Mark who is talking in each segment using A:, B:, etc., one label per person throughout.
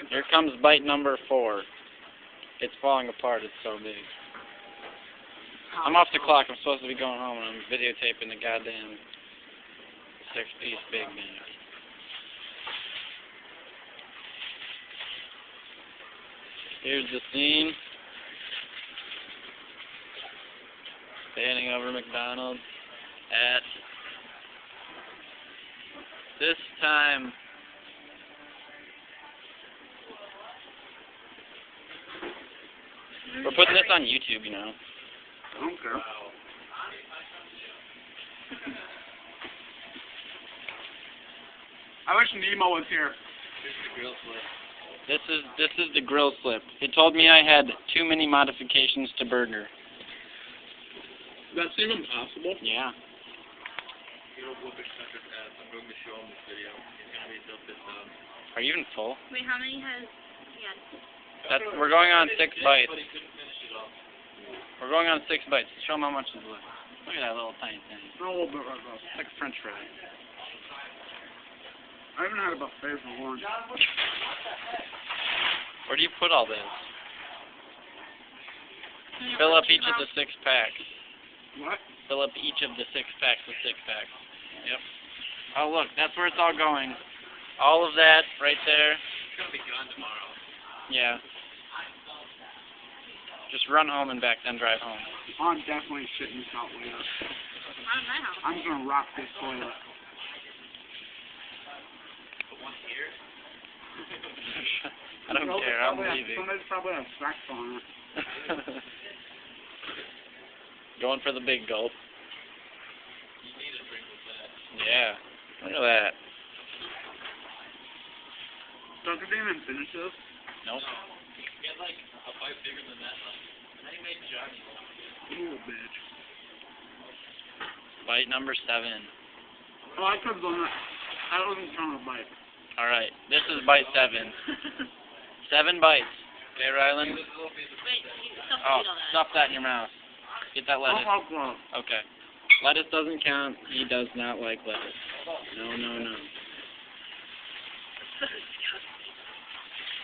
A: Here comes bite number 4. It's falling apart. It's so big. I'm off the clock. I'm supposed to be going home, and I'm videotaping the goddamn 6-piece Big Mac. Here's the scene. Standing over McDonald at this time. We're putting this on YouTube, you know.
B: I don't care. I wish Nemo was here.
A: This is the grill slip. It told me I had too many modifications to burger.
B: That's even possible?
A: Yeah. Are you even full?
C: Wait, how many has he had?
A: We're going on 6 bites. We're going on 6 bites. Show them how much is left. Look at that little tiny thing.
B: A little bit right now.
A: It's like a French fry.
B: I haven't had a buffet for lunch.
A: Where do you put all this? Fill up each of the 6 packs.
B: What?
A: Fill up each of the 6 packs with 6 packs. Yep. Oh, look, that's where it's all going. All of that right there.
D: It's going to be gone tomorrow.
A: Yeah. Just run home and back, then drive home.
B: I'm definitely shitting salt later.
C: Out of my house.
B: I'm going to rock this toilet.
D: Put one here.
A: I don't care, I'm leaving.
B: Somebody's probably have sex on it.
A: Going for the big gulp.
D: You need a drink with that.
A: Yeah. Look at that.
B: Don't you even finish this?
A: Nope.
D: Get like a bite bigger than that one. And then he made Johnny one.
B: Ooh, bitch.
A: Bite number 7.
B: Oh, I could have done that. I wasn't trying to bite.
A: Alright, this is bite 7. 7 bites. Okay, Rylan?
C: Wait, you stuff
A: Oh,
C: all that.
A: stuff that in your mouth. Get that lettuce.
B: Oh,
A: Okay. Lettuce doesn't count. He does not like lettuce. No, no, no.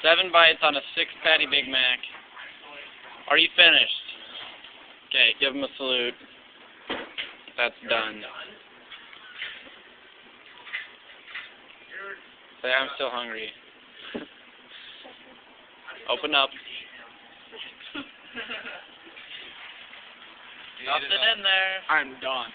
A: 7 bites on a 6-patty Big Mac. Are you finished? Okay, give him a salute. That's done. Say, I'm still hungry. Open up. Nothing in there.
B: I'm done.